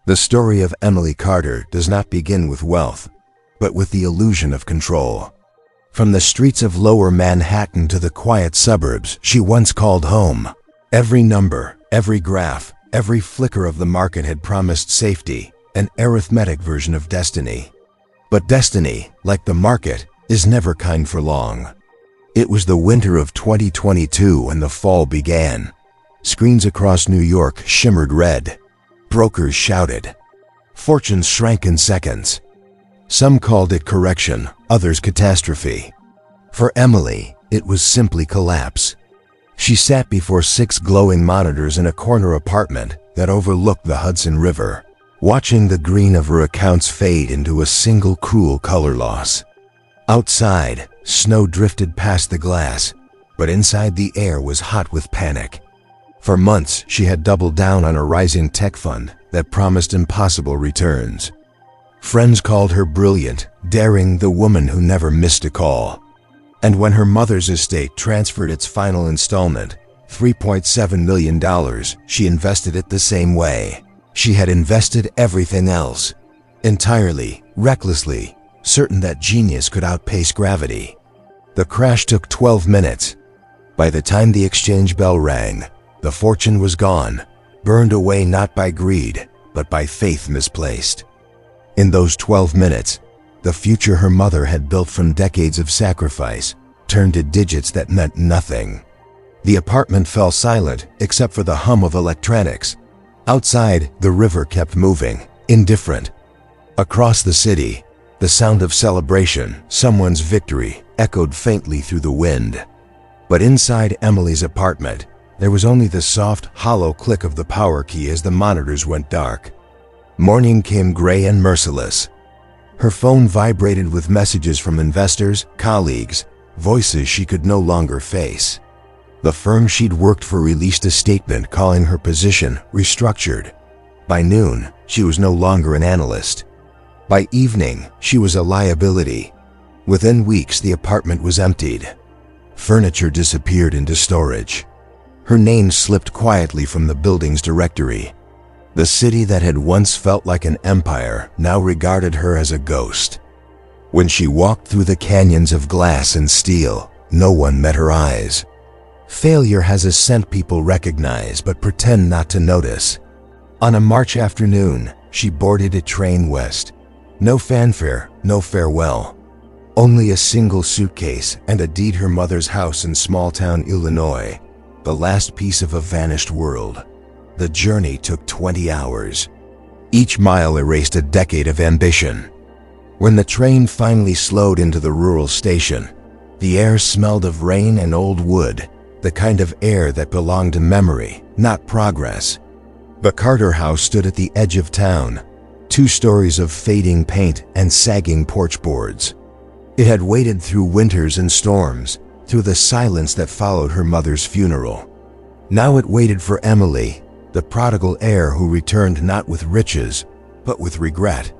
The story of Emily Carter does not begin with wealth, but with the illusion of control. From the streets of Lower Manhattan to the quiet suburbs she once called home, every number, every graph, every flicker of the market had promised safety, an arithmetic version of destiny. But destiny, like the market, is never kind for long. It was the winter of 2022 when the fall began. Screens across New York shimmered red. Brokers shouted. Fortunes shrank in seconds. Some called it correction, others catastrophe. For Emily, it was simply collapse. She sat before 6 glowing monitors in a corner apartment that overlooked the Hudson River, watching the green of her accounts fade into a single cruel color loss. Outside, snow drifted past the glass, but inside the air was hot with panic. For months, she had doubled down on a rising tech fund that promised impossible returns. Friends called her brilliant, daring, the woman who never missed a call. And when her mother's estate transferred its final installment, $3.7 million, she invested it the same way. She had invested everything else, entirely, recklessly, certain that genius could outpace gravity. The crash took 12 minutes. By the time the exchange bell rang, the fortune was gone, burned away not by greed, but by faith misplaced. In those 12 minutes, the future her mother had built from decades of sacrifice turned to digits that meant nothing. The apartment fell silent except for the hum of electronics. Outside, the river kept moving, indifferent. Across the city, the sound of celebration, someone's victory, echoed faintly through the wind. But inside Emily's apartment, there was only the soft, hollow click of the power key as the monitors went dark. Morning came gray and merciless. Her phone vibrated with messages from investors, colleagues, voices she could no longer face. The firm she'd worked for released a statement calling her position restructured. By noon, she was no longer an analyst. By evening, she was a liability. Within weeks, the apartment was emptied. Furniture disappeared into storage. Her name slipped quietly from the building's directory. The city that had once felt like an empire now regarded her as a ghost. When she walked through the canyons of glass and steel, no one met her eyes. Failure has a scent people recognize but pretend not to notice. On a March afternoon, she boarded a train west. No fanfare, no farewell. Only a single suitcase and a deed her mother's house in small-town Illinois. The last piece of a vanished world. The journey took 20 hours. Each mile erased a decade of ambition. When the train finally slowed into the rural station, the air smelled of rain and old wood, the kind of air that belonged to memory, not progress. The Carter house stood at the edge of town, 2 stories of fading paint and sagging porch boards. It had waited through winters and storms, through the silence that followed her mother's funeral. Now it waited for Emily, the prodigal heir who returned not with riches, but with regret.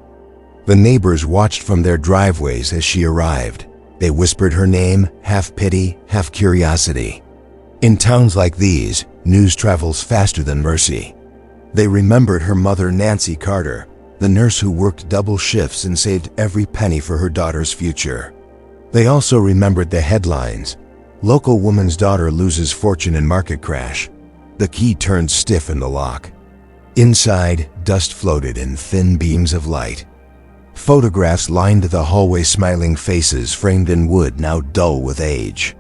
The neighbors watched from their driveways as she arrived. They whispered her name, half pity, half curiosity. In towns like these, news travels faster than mercy. They remembered her mother, Nancy Carter, the nurse who worked double shifts and saved every penny for her daughter's future. They also remembered the headlines. Local woman's daughter loses fortune in market crash. The key turned stiff in the lock. Inside, dust floated in thin beams of light. Photographs lined the hallway, smiling faces framed in wood now dull with age.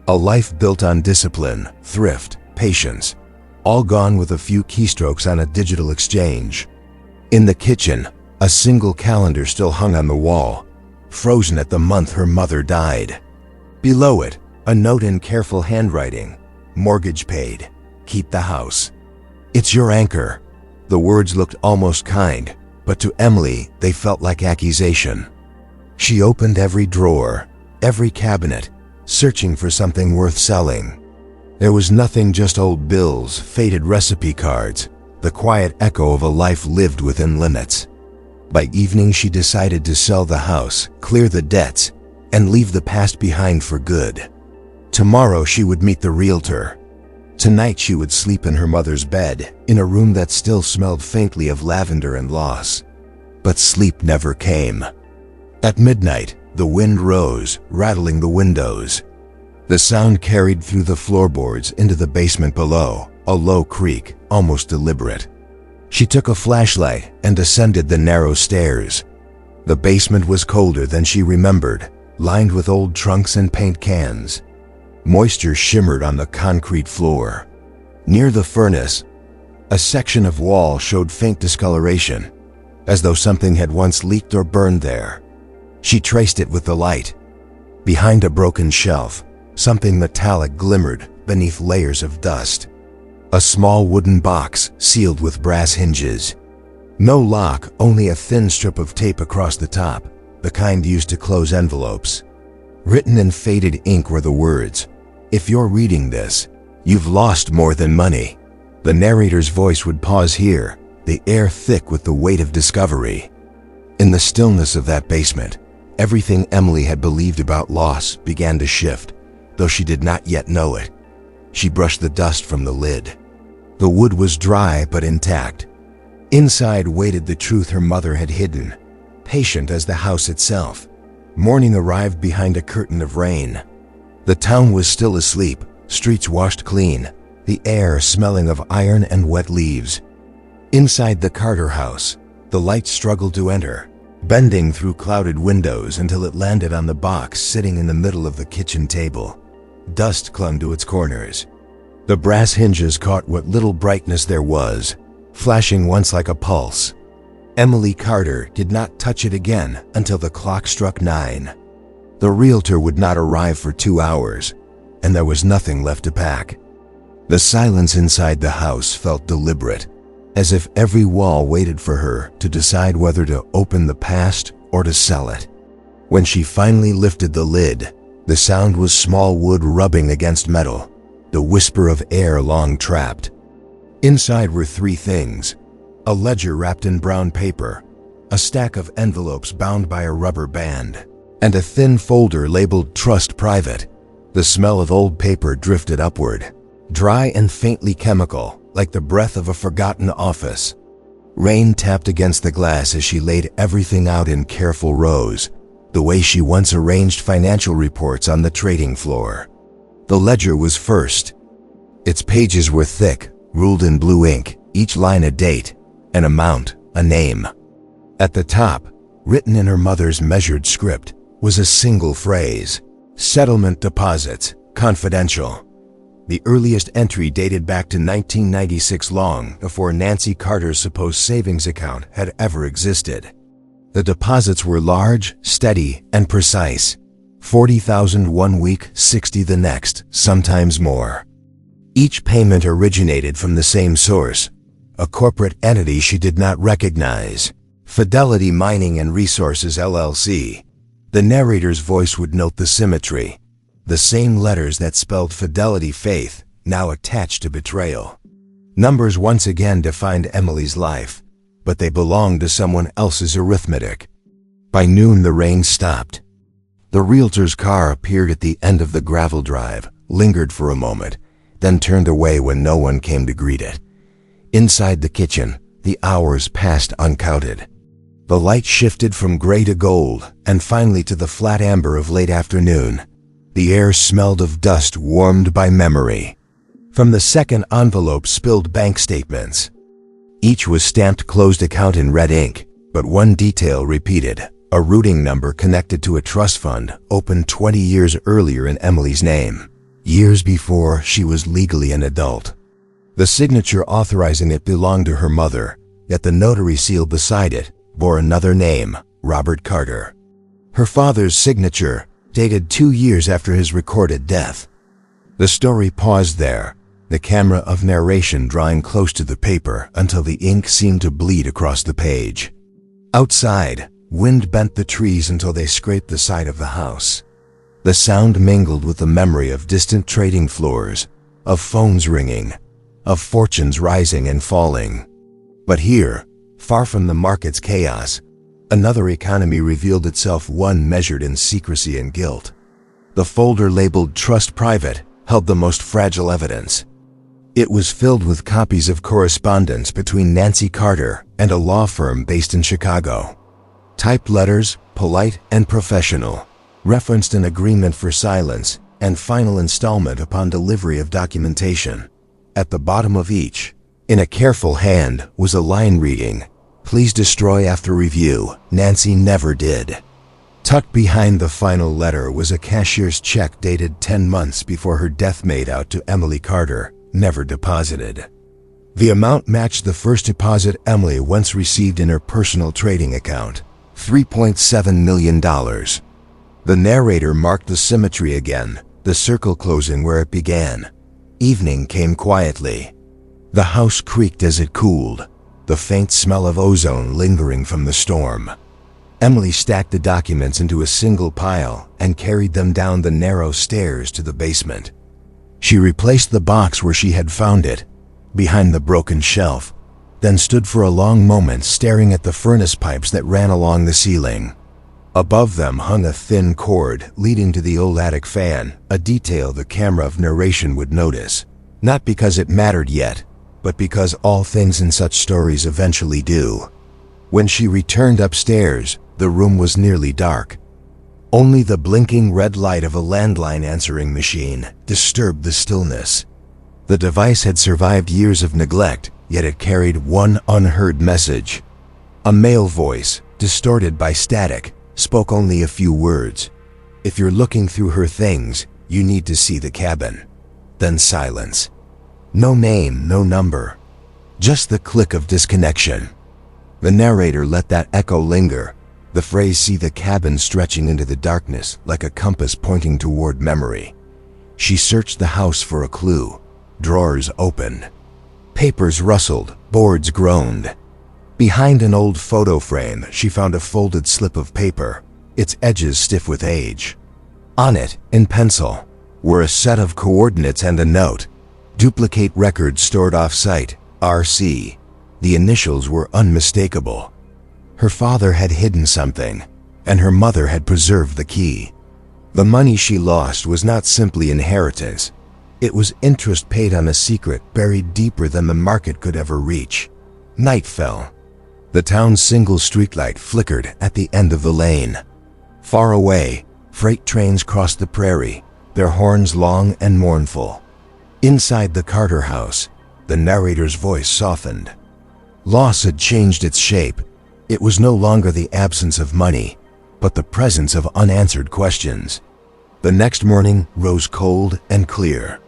A life built on discipline, thrift, patience, all gone with a few keystrokes on a digital exchange. In the kitchen, a single calendar still hung on the wall, frozen at the month her mother died. Below it, a note in careful handwriting. Mortgage paid. Keep the house. It's your anchor. The words looked almost kind, but to Emily, they felt like accusation. She opened every drawer, every cabinet, searching for something worth selling. There was nothing, just old bills, faded recipe cards, the quiet echo of a life lived within limits. By evening, she decided to sell the house, clear the debts, and leave the past behind for good. Tomorrow she would meet the realtor. Tonight she would sleep in her mother's bed, in a room that still smelled faintly of lavender and loss. But sleep never came. At midnight, the wind rose, rattling the windows. The sound carried through the floorboards into the basement below, a low creak, almost deliberate. She took a flashlight and ascended the narrow stairs. The basement was colder than she remembered, lined with old trunks and paint cans. Moisture shimmered on the concrete floor. Near the furnace, a section of wall showed faint discoloration, as though something had once leaked or burned there. She traced it with the light. Behind a broken shelf, something metallic glimmered beneath layers of dust. A small wooden box sealed with brass hinges. No lock, only a thin strip of tape across the top, the kind used to close envelopes. Written in faded ink were the words, "If you're reading this, you've lost more than money." The narrator's voice would pause here, the air thick with the weight of discovery. In the stillness of that basement, everything Emily had believed about loss began to shift, though she did not yet know it. She brushed the dust from the lid. The wood was dry but intact. Inside waited the truth her mother had hidden, patient as the house itself. Morning arrived behind a curtain of rain. The town was still asleep, streets washed clean, the air smelling of iron and wet leaves. Inside the Carter house, the light struggled to enter, bending through clouded windows until it landed on the box sitting in the middle of the kitchen table. Dust clung to its corners. The brass hinges caught what little brightness there was, flashing once like a pulse. Emily Carter did not touch it again until the clock struck 9. The realtor would not arrive for 2 hours, and there was nothing left to pack. The silence inside the house felt deliberate, as if every wall waited for her to decide whether to open the past or to sell it. When she finally lifted the lid, the sound was small wood rubbing against metal, the whisper of air long trapped. Inside were 3 things: a ledger wrapped in brown paper, a stack of envelopes bound by a rubber band, and a thin folder labeled "Trust Private." The smell of old paper drifted upward, dry and faintly chemical, like the breath of a forgotten office. Rain tapped against the glass as she laid everything out in careful rows, the way she once arranged financial reports on the trading floor. The ledger was first. Its pages were thick, ruled in blue ink, each line a date, an amount, a name. At the top, written in her mother's measured script, was a single phrase: "Settlement deposits, confidential." The earliest entry dated back to 1996, long before Nancy Carter's supposed savings account had ever existed. The deposits were large, steady, and precise. 40,000 one week, 60 the next, sometimes more. Each payment originated from the same source, a corporate entity she did not recognize, Fidelity Mining and Resources LLC. The narrator's voice would note the symmetry. The same letters that spelled Fidelity Faith, now attached to betrayal. Numbers once again defined Emily's life, but they belonged to someone else's arithmetic. By noon the rain stopped. The realtor's car appeared at the end of the gravel drive, lingered for a moment, then turned away when no one came to greet it. Inside the kitchen, the hours passed uncounted. The light shifted from gray to gold, and finally to the flat amber of late afternoon. The air smelled of dust warmed by memory. From the second envelope spilled bank statements. Each was stamped "closed account" in red ink, but one detail repeated: a routing number connected to a trust fund opened 20 years earlier in Emily's name, years before she was legally an adult. The signature authorizing it belonged to her mother, yet the notary seal beside it bore another name: Robert Carter. Her father's signature, dated 2 years after his recorded death. The story paused there, the camera of narration drawing close to the paper until the ink seemed to bleed across the page. Outside, wind bent the trees until they scraped the side of the house. The sound mingled with the memory of distant trading floors, of phones ringing, of fortunes rising and falling. But here, far from the market's chaos, another economy revealed itself, one measured in secrecy and guilt. The folder labeled "Trust Private" held the most fragile evidence. It was filled with copies of correspondence between Nancy Carter and a law firm based in Chicago. Typed letters, polite and professional, referenced an agreement for silence and final installment upon delivery of documentation. At the bottom of each, in a careful hand, was a line reading, "Please destroy after review. Nancy never did." Tucked behind the final letter was a cashier's check dated 10 months before her death made out to Emily Carter, never deposited. The amount matched the first deposit Emily once received in her personal trading account, $3.7 million. The narrator marked the symmetry again, the circle closing where it began. Evening came quietly. The house creaked as it cooled, the faint smell of ozone lingering from the storm. Emily stacked the documents into a single pile and carried them down the narrow stairs to the basement. She replaced the box where she had found it, behind the broken shelf, then stood for a long moment staring at the furnace pipes that ran along the ceiling. Above them hung a thin cord leading to the old attic fan, a detail the camera of narration would notice, not because it mattered yet, but because all things in such stories eventually do. When she returned upstairs, the room was nearly dark. Only the blinking red light of a landline answering machine disturbed the stillness. The device had survived years of neglect, yet it carried one unheard message. A male voice, distorted by static, spoke only a few words. "If you're looking through her things, you need to see the cabin." Then silence. No name, no number. Just the click of disconnection. The narrator let that echo linger, the phrase "see the cabin" stretching into the darkness like a compass pointing toward memory. She searched the house for a clue. Drawers opened. Papers rustled, boards groaned. Behind an old photo frame, she found a folded slip of paper, its edges stiff with age. On it, in pencil, were a set of coordinates and a note. "Duplicate records stored off-site, RC." The initials were unmistakable. Her father had hidden something, and her mother had preserved the key. The money she lost was not simply inheritance. It was interest paid on a secret buried deeper than the market could ever reach. Night fell. The town's single streetlight flickered at the end of the lane. Far away, freight trains crossed the prairie, their horns long and mournful. Inside the Carter house, the narrator's voice softened. Loss had changed its shape. It was no longer the absence of money, but the presence of unanswered questions. The next morning rose cold and clear.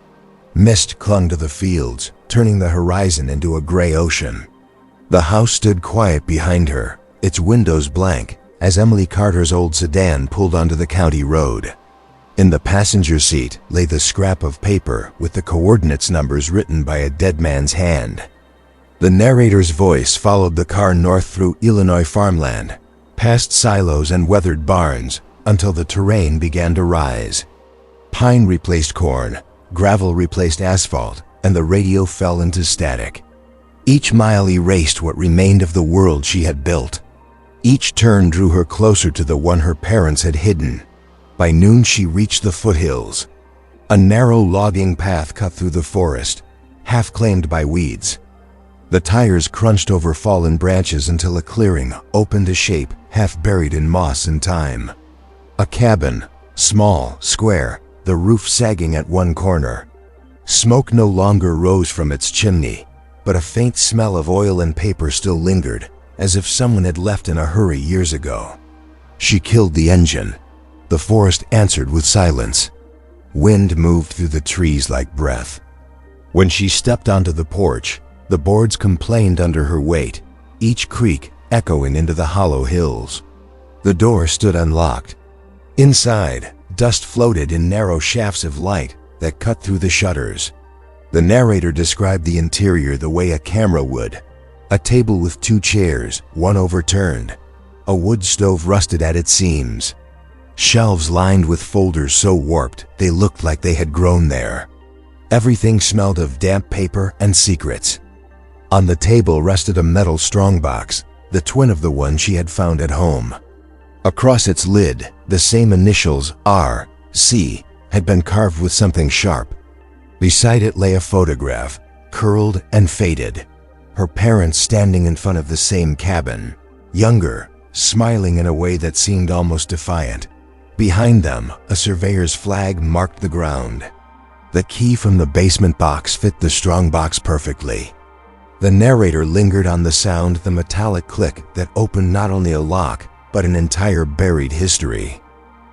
Mist clung to the fields, turning the horizon into a gray ocean. The house stood quiet behind her, its windows blank, as Emily Carter's old sedan pulled onto the county road. In the passenger seat lay the scrap of paper with the coordinates numbers written by a dead man's hand. The narrator's voice followed the car north through Illinois farmland, past silos and weathered barns, until the terrain began to rise. Pine replaced corn, gravel replaced asphalt, and the radio fell into static. Each mile erased what remained of the world she had built. Each turn drew her closer to the one her parents had hidden. By noon she reached the foothills. A narrow logging path cut through the forest, half claimed by weeds. The tires crunched over fallen branches until a clearing opened a shape half buried in moss and time. A cabin, small, square, the roof sagging at one corner. Smoke no longer rose from its chimney, but a faint smell of oil and paper still lingered, as if someone had left in a hurry years ago. She killed the engine. The forest answered with silence. Wind moved through the trees like breath. When she stepped onto the porch, the boards complained under her weight, each creak echoing into the hollow hills. The door stood unlocked. Inside, dust floated in narrow shafts of light that cut through the shutters. The narrator described the interior the way a camera would. A table with 2 chairs, one overturned. A wood stove rusted at its seams. Shelves lined with folders so warped they looked like they had grown there. Everything smelled of damp paper and secrets. On the table rested a metal strongbox, the twin of the one she had found at home. Across its lid, the same initials, R.C., had been carved with something sharp. Beside it lay a photograph, curled and faded. Her parents standing in front of the same cabin, younger, smiling in a way that seemed almost defiant. Behind them, a surveyor's flag marked the ground. The key from the basement box fit the strongbox perfectly. The narrator lingered on the sound, the metallic click that opened not only a lock, but an entire buried history.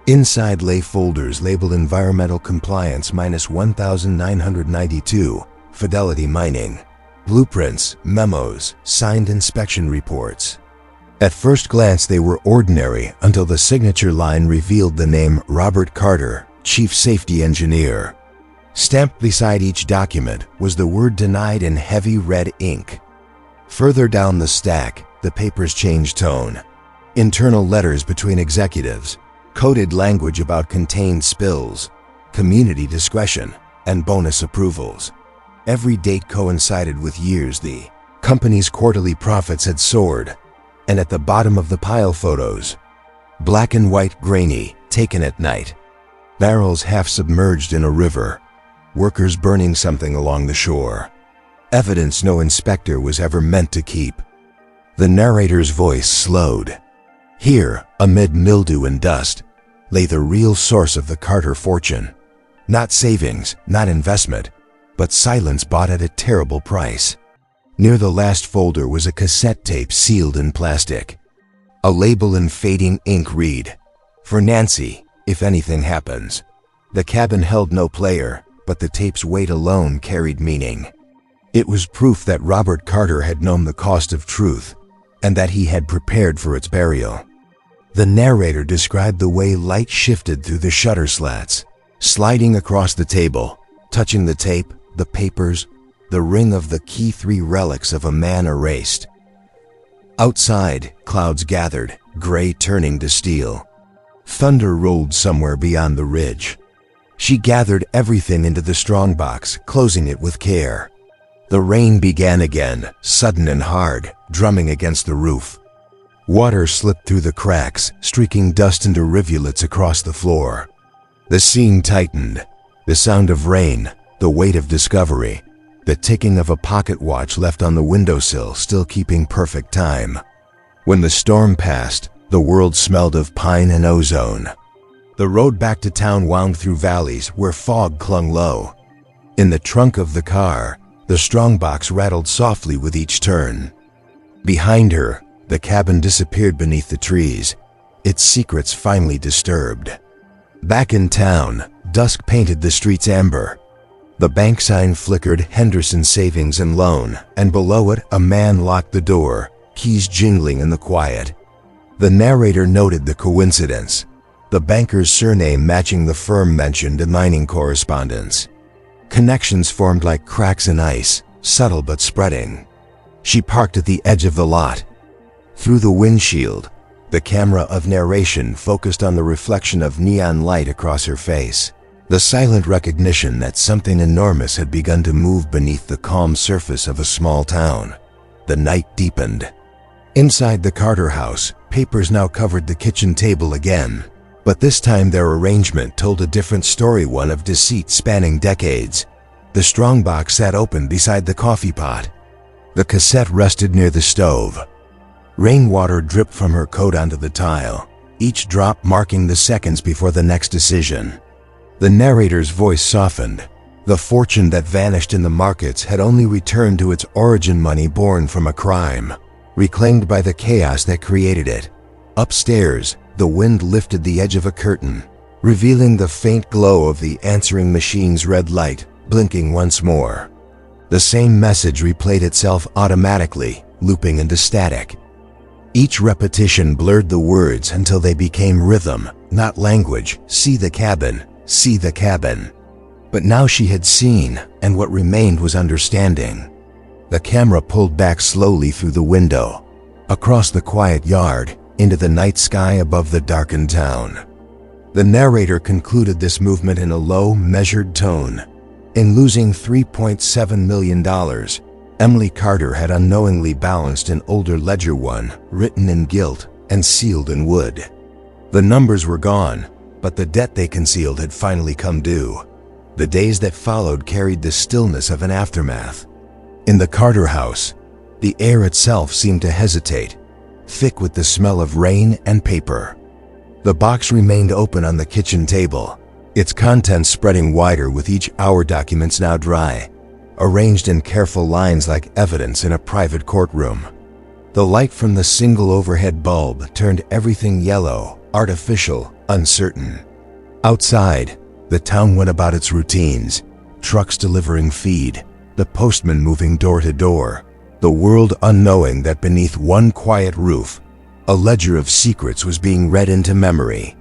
Inside lay folders labeled Environmental Compliance -1992, Fidelity Mining, blueprints, memos, signed inspection reports. At first glance they were ordinary until the signature line revealed the name Robert Carter, Chief Safety Engineer. Stamped beside each document was the word denied in heavy red ink. Further down the stack, the papers changed tone. Internal letters between executives, coded language about contained spills, community discretion, and bonus approvals. Every date coincided with years the company's quarterly profits had soared. And at the bottom of the pile, photos, black and white, grainy, taken at night. Barrels half submerged in a river. Workers burning something along the shore. Evidence no inspector was ever meant to keep. The narrator's voice slowed. Here, amid mildew and dust, lay the real source of the Carter fortune. Not savings, not investment, but silence bought at a terrible price. Near the last folder was a cassette tape sealed in plastic. A label in fading ink read, "For Nancy, if anything happens." The cabin held no player, but the tape's weight alone carried meaning. It was proof that Robert Carter had known the cost of truth, and that he had prepared for its burial. The narrator described the way light shifted through the shutter slats, sliding across the table, touching the tape, the papers, the ring of the key, 3 relics of a man erased. Outside, clouds gathered, gray turning to steel. Thunder rolled somewhere beyond the ridge. She gathered everything into the strongbox, closing it with care. The rain began again, sudden and hard, drumming against the roof. Water slipped through the cracks, streaking dust into rivulets across the floor. The scene tightened. The sound of rain, the weight of discovery, the ticking of a pocket watch left on the windowsill still keeping perfect time. When the storm passed, the world smelled of pine and ozone. The road back to town wound through valleys where fog clung low. In the trunk of the car, the strongbox rattled softly with each turn. Behind her, the cabin disappeared beneath the trees, its secrets finally disturbed. Back in town, dusk painted the streets amber. The bank sign flickered, Henderson Savings and Loan, and below it a man locked the door, keys jingling in the quiet. The narrator noted the coincidence, the banker's surname matching the firm mentioned in mining correspondence. Connections formed like cracks in ice, subtle but spreading. She parked at the edge of the lot. Through the windshield, the camera of narration focused on the reflection of neon light across her face. The silent recognition that something enormous had begun to move beneath the calm surface of a small town. The night deepened. Inside the Carter house, papers now covered the kitchen table again, but this time their arrangement told a different story, one of deceit spanning decades. The strongbox sat open beside the coffee pot. The cassette rested near the stove. Rainwater dripped from her coat onto the tile, each drop marking the seconds before the next decision. The narrator's voice softened. The fortune that vanished in the markets had only returned to its origin money born from a crime, reclaimed by the chaos that created it. Upstairs, the wind lifted the edge of a curtain, revealing the faint glow of the answering machine's red light, blinking once more. The same message replayed itself automatically, looping into static. Each repetition blurred the words until they became rhythm, not language. See the cabin. See the cabin. But now she had seen, and what remained was understanding. The camera pulled back slowly through the window, across the quiet yard, into the night sky above the darkened town. The narrator concluded this movement in a low, measured tone. In losing $3.7 million, Emily Carter had unknowingly balanced an older ledger, one written in gilt and sealed in wood. The numbers were gone, but the debt they concealed had finally come due. The days that followed carried the stillness of an aftermath. In the Carter house, the air itself seemed to hesitate, thick with the smell of rain and paper. The box remained open on the kitchen table, its contents spreading wider with each hour, documents now dry, arranged in careful lines like evidence in a private courtroom. The light from the single overhead bulb turned everything yellow, artificial, uncertain. Outside, the town went about its routines, trucks delivering feed, the postman moving door to door, the world unknowing that beneath one quiet roof, a ledger of secrets was being read into memory.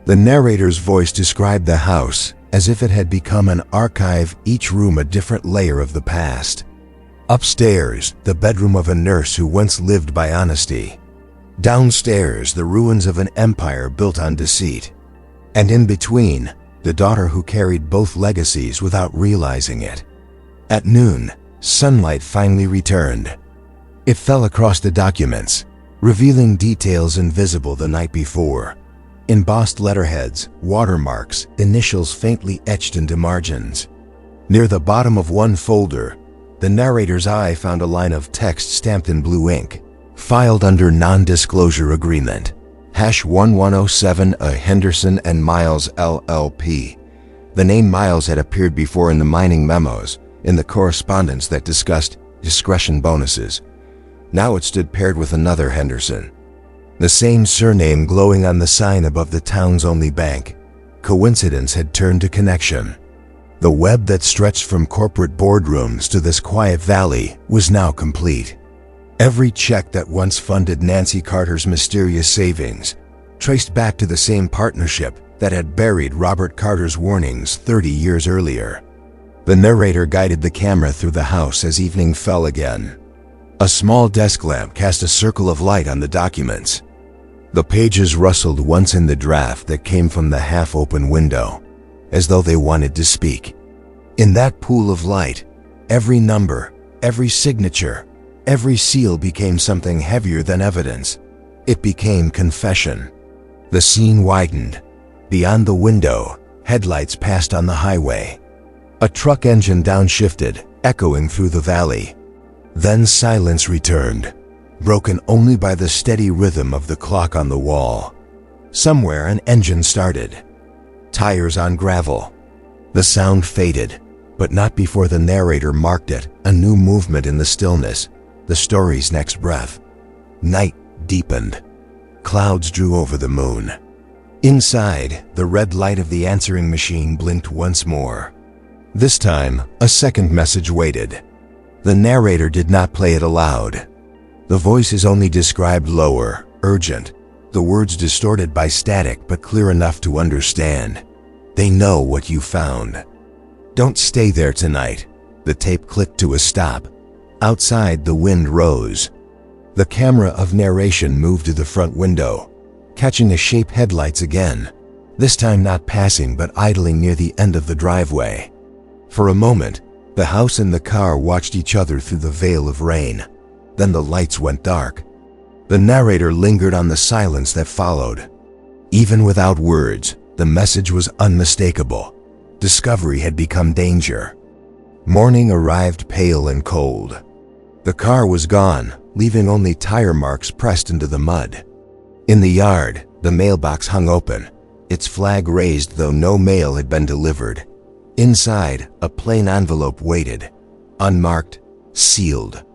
The narrator's voice described the house as if it had become an archive, each room a different layer of the past. Upstairs, the bedroom of a nurse who once lived by honesty. Downstairs, the ruins of an empire built on deceit. And in between, the daughter who carried both legacies without realizing it. At noon, sunlight finally returned. It fell across the documents, revealing details invisible the night before. Embossed letterheads, watermarks, initials faintly etched into margins. Near the bottom of one folder, the narrator's eye found a line of text stamped in blue ink, filed under non-disclosure agreement. #1107 A Henderson and Miles LLP. The name Miles had appeared before in the mining memos, in the correspondence that discussed discretion bonuses. Now it stood paired with another Henderson. The same surname glowing on the sign above the town's only bank. Coincidence had turned to connection. The web that stretched from corporate boardrooms to this quiet valley was now complete. Every check that once funded Nancy Carter's mysterious savings traced back to the same partnership that had buried Robert Carter's warnings 30 years earlier. The narrator guided the camera through the house as evening fell again. A small desk lamp cast a circle of light on the documents. The pages rustled once in the draft that came from the half-open window, as though they wanted to speak. In that pool of light, every number, every signature, every seal became something heavier than evidence. It became confession. The scene widened. Beyond the window, headlights passed on the highway. A truck engine downshifted, echoing through the valley. Then silence returned, broken only by the steady rhythm of the clock on the wall. Somewhere an engine started. Tires on gravel. The sound faded, but not before the narrator marked it, a new movement in the stillness, the story's next breath. Night deepened. Clouds drew over the moon. Inside, the red light of the answering machine blinked once more. This time, a second message waited. The narrator did not play it aloud. The voices only described lower, urgent, the words distorted by static but clear enough to understand. They know what you found. Don't stay there tonight. The tape clicked to a stop. Outside, the wind rose. The camera of narration moved to the front window, catching the shape headlights again, this time not passing but idling near the end of the driveway. For a moment, the house and the car watched each other through the veil of rain. Then the lights went dark. The narrator lingered on the silence that followed. Even without words, the message was unmistakable. Discovery had become danger. Morning arrived pale and cold. The car was gone, leaving only tire marks pressed into the mud. In the yard, the mailbox hung open, its flag raised though no mail had been delivered. Inside, a plain envelope waited, unmarked, sealed.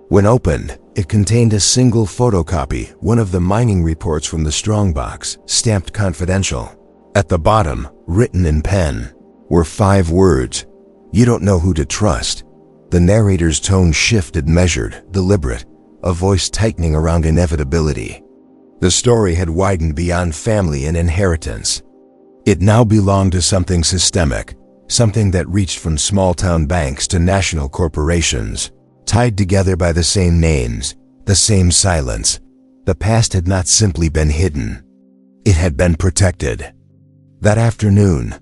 When opened, it contained a single photocopy, one of the mining reports from the strongbox, stamped confidential. At the bottom, written in pen, were 5 words: "You don't know who to trust." The narrator's tone shifted, measured, deliberate, a voice tightening around inevitability. The story had widened beyond family and inheritance. It now belonged to something systemic, something that reached from small-town banks to national corporations, tied together by the same names, the same silence. The past had not simply been hidden. It had been protected. That afternoon,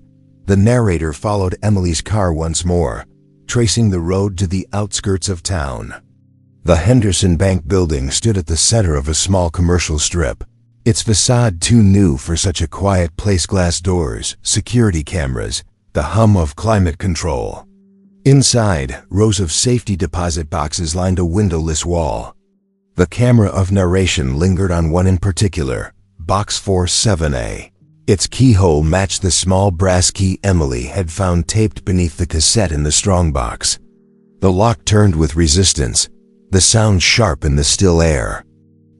the narrator followed Emily's car once more, tracing the road to the outskirts of town. The Henderson Bank building stood at the center of a small commercial strip, its facade too new for such a quiet place. Glass doors, security cameras, the hum of climate control. Inside, rows of safety deposit boxes lined a windowless wall. The camera of narration lingered on one in particular, Box 47A. Its keyhole matched the small brass key Emily had found taped beneath the cassette in the strongbox. The lock turned with resistance, the sound sharp in the still air.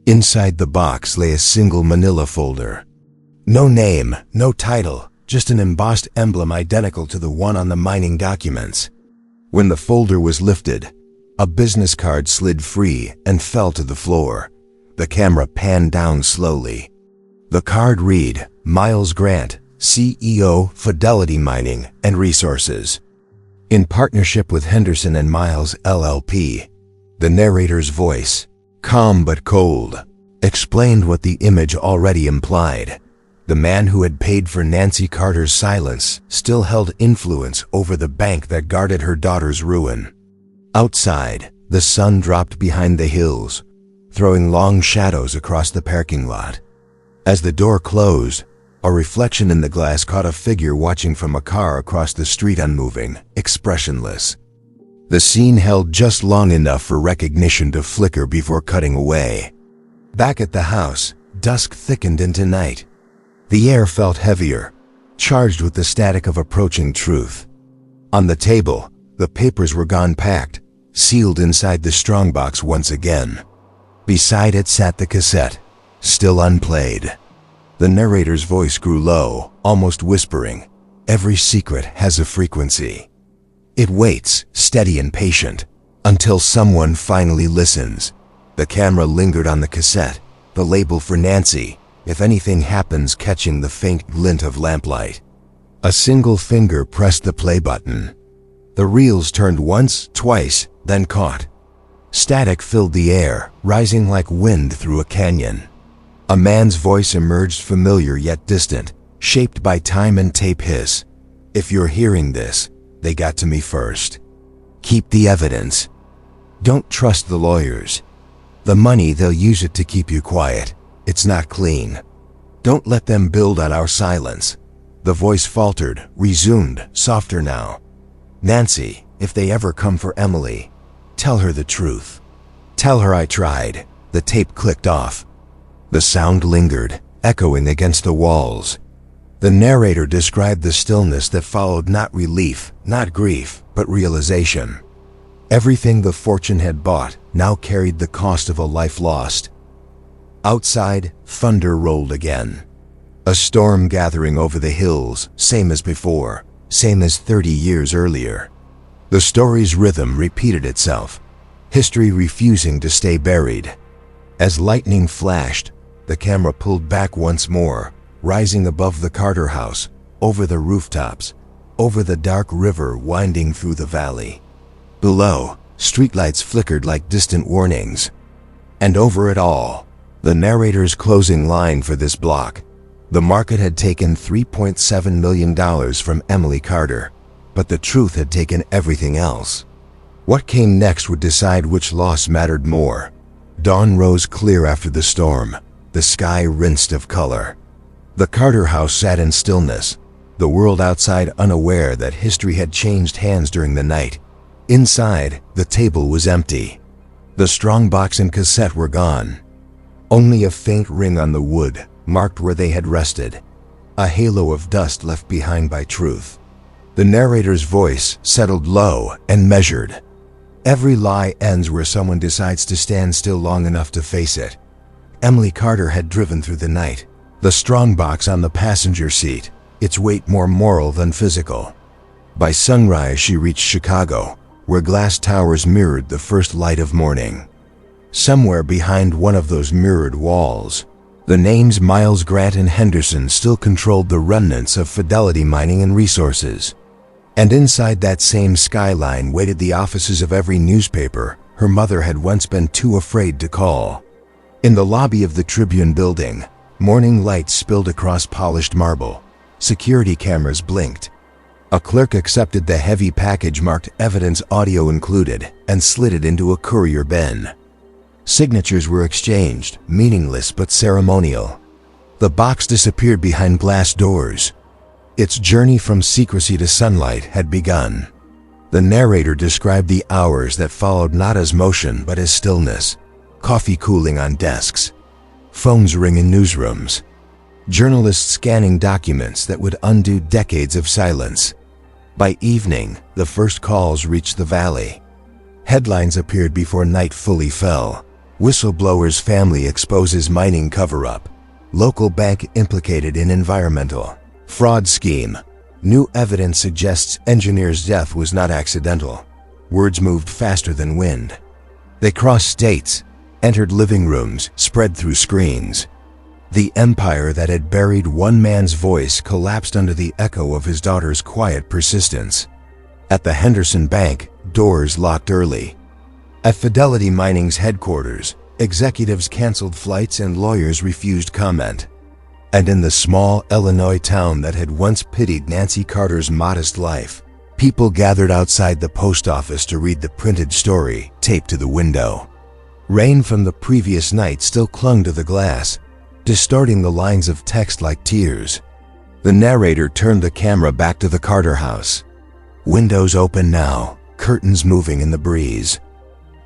Inside the box lay a single manila folder. No name, no title, just an embossed emblem identical to the one on the mining documents. When the folder was lifted, a business card slid free and fell to the floor. The camera panned down slowly. The card read, Miles Grant, CEO, Fidelity Mining and Resources. In partnership with Henderson and Miles LLP. The narrator's voice, calm but cold, explained what the image already implied. The man who had paid for Nancy Carter's silence still held influence over the bank that guarded her daughter's ruin. Outside, the sun dropped behind the hills, throwing long shadows across the parking lot. As the door closed, a reflection in the glass caught a figure watching from a car across the street, unmoving, expressionless. The scene held just long enough for recognition to flicker before cutting away. Back at the house, dusk thickened into night. The air felt heavier, charged with the static of approaching truth. On the table, the papers were gone packed, sealed inside the strongbox once again. Beside it sat the cassette, still unplayed. The narrator's voice grew low, almost whispering, "Every secret has a frequency. It waits, steady and patient, until someone finally listens." The camera lingered on the cassette, the label for Nancy, if anything happens, catching the faint glint of lamplight. A single finger pressed the play button. The reels turned once, twice, then caught. Static filled the air, rising like wind through a canyon. A man's voice emerged, familiar yet distant, shaped by time and tape hiss. "If you're hearing this, they got to me first. Keep the evidence. Don't trust the lawyers. The money, they'll use it to keep you quiet. It's not clean. Don't let them build on our silence." The voice faltered, resumed, softer now. "Nancy, if they ever come for Emily, tell her the truth. Tell her I tried." The tape clicked off. The sound lingered, echoing against the walls. The narrator described the stillness that followed, not relief, not grief, but realization. Everything the fortune had bought now carried the cost of a life lost. Outside, thunder rolled again. A storm gathering over the hills, same as before, same as 30 years earlier. The story's rhythm repeated itself, history refusing to stay buried. As lightning flashed, the camera pulled back once more, rising above the Carter house, over the rooftops, over the dark river winding through the valley. Below, streetlights flickered like distant warnings. And over it all, the narrator's closing line for this block. The market had taken $3.7 million from Emily Carter, but the truth had taken everything else. What came next would decide which loss mattered more. Dawn rose clear after the storm, the sky rinsed of color. The Carter house sat in stillness, the world outside unaware that history had changed hands during the night. Inside, the table was empty. The strongbox and cassette were gone. Only a faint ring on the wood marked where they had rested, a halo of dust left behind by truth. The narrator's voice settled low and measured. Every lie ends where someone decides to stand still long enough to face it. Emily Carter had driven through the night, the strongbox on the passenger seat, its weight more moral than physical. By sunrise she reached Chicago, where glass towers mirrored the first light of morning. Somewhere behind one of those mirrored walls, the names Miles Grant and Henderson still controlled the remnants of Fidelity Mining and Resources. And inside that same skyline waited the offices of every newspaper her mother had once been too afraid to call. In the lobby of the Tribune building, morning light spilled across polished marble. Security cameras blinked. A clerk accepted the heavy package marked "Evidence Audio Included" and slid it into a courier bin. Signatures were exchanged, meaningless but ceremonial. The box disappeared behind glass doors. Its journey from secrecy to sunlight had begun. The narrator described the hours that followed not as motion but as stillness, coffee cooling on desks, phones ring in newsrooms, journalists scanning documents that would undo decades of silence. By evening, the first calls reached the valley. Headlines appeared before night fully fell. Whistleblower's family exposes mining cover-up. Local bank implicated in environmental fraud scheme. New evidence suggests engineer's death was not accidental. Words moved faster than wind. They crossed states, entered living rooms, spread through screens. The empire that had buried one man's voice collapsed under the echo of his daughter's quiet persistence. At the Henderson Bank, doors locked early. At Fidelity Mining's headquarters, executives canceled flights and lawyers refused comment. And in the small Illinois town that had once pitied Nancy Carter's modest life, people gathered outside the post office to read the printed story taped to the window. Rain from the previous night still clung to the glass, distorting the lines of text like tears. The narrator turned the camera back to the Carter house. Windows open now, curtains moving in the breeze.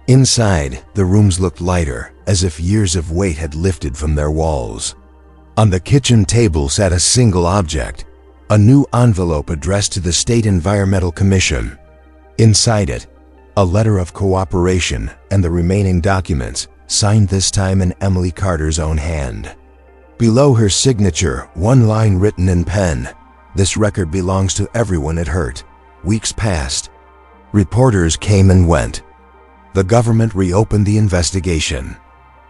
Inside, the rooms looked lighter, as if years of weight had lifted from their walls. On the kitchen table sat a single object, a new envelope addressed to the State Environmental Commission. Inside it, a letter of cooperation and the remaining documents, signed this time in Emily Carter's own hand. Below her signature, one line written in pen: "This record belongs to everyone it hurt." Weeks passed. Reporters came and went. The government reopened the investigation.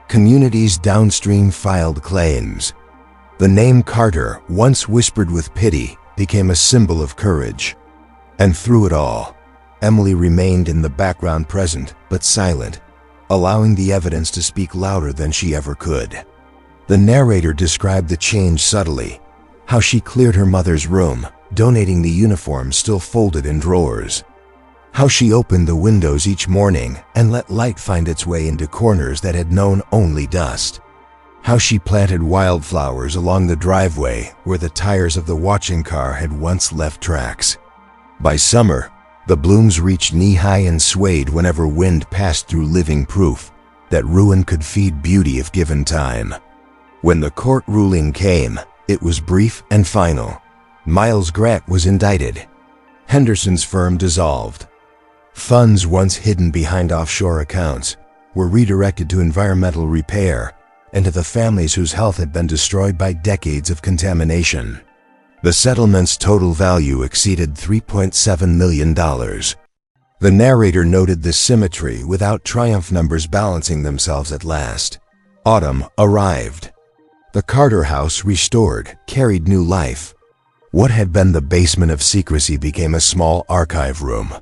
Communities downstream filed claims. The name Carter, once whispered with pity, became a symbol of courage. And through it all, Emily remained in the background, present but silent, allowing the evidence to speak louder than she ever could. The narrator described the change subtly, how she cleared her mother's room, donating the uniform still folded in drawers. How she opened the windows each morning and let light find its way into corners that had known only dust. How she planted wildflowers along the driveway where the tires of the watching car had once left tracks. By summer, the blooms reached knee-high and swayed whenever wind passed through, living proof that ruin could feed beauty if given time. When the court ruling came, it was brief and final. Miles Grant was indicted. Henderson's firm dissolved. Funds once hidden behind offshore accounts were redirected to environmental repair and to the families whose health had been destroyed by decades of contamination. The settlement's total value exceeded $3.7 million. The narrator noted the symmetry without triumph numbers balancing themselves at last. Autumn arrived. The Carter house, restored, carried new life. What had been the basement of secrecy became a small archive room.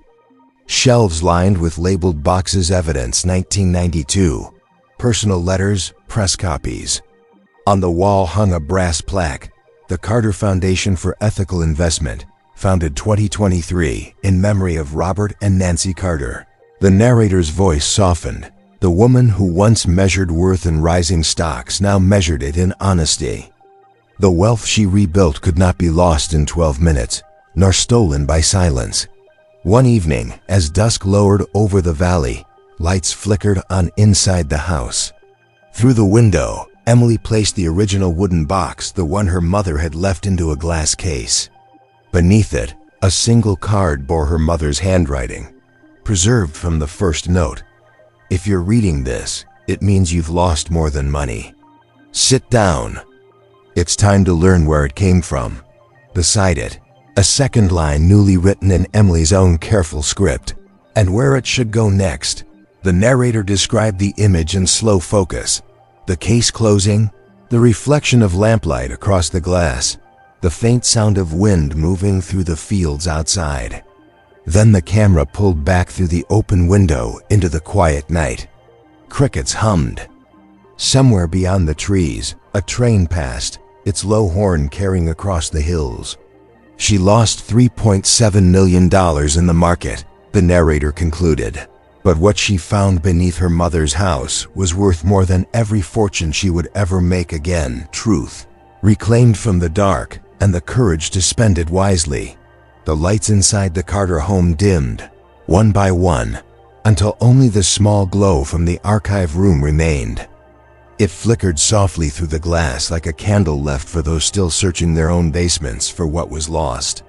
Shelves lined with labeled boxes, evidence 1992, personal letters, press copies. On the wall hung a brass plaque, the Carter Foundation for Ethical Investment, founded 2023, in memory of Robert and Nancy Carter. The narrator's voice softened. The woman who once measured worth in rising stocks now measured it in honesty. The wealth she rebuilt could not be lost in 12 minutes, nor stolen by silence. One evening, as dusk lowered over the valley, lights flickered on inside the house. Through the window, Emily placed the original wooden box, the one her mother had left, into a glass case. Beneath it, a single card bore her mother's handwriting, preserved from the first note. "If you're reading this, it means you've lost more than money. Sit down. It's time to learn where it came from." Beside it, a second line newly written in Emily's own careful script, and where it should go next. The narrator described the image in slow focus. The case closing, the reflection of lamplight across the glass, the faint sound of wind moving through the fields outside. Then the camera pulled back through the open window into the quiet night. Crickets hummed. Somewhere beyond the trees, a train passed, its low horn carrying across the hills. She lost $3.7 million in the market, the narrator concluded. But what she found beneath her mother's house was worth more than every fortune she would ever make again: truth, reclaimed from the dark, and the courage to spend it wisely. The lights inside the Carter home dimmed. one by one, until only the small glow from the archive room remained. It flickered softly through the glass like a candle left for those still searching their own basements for what was lost.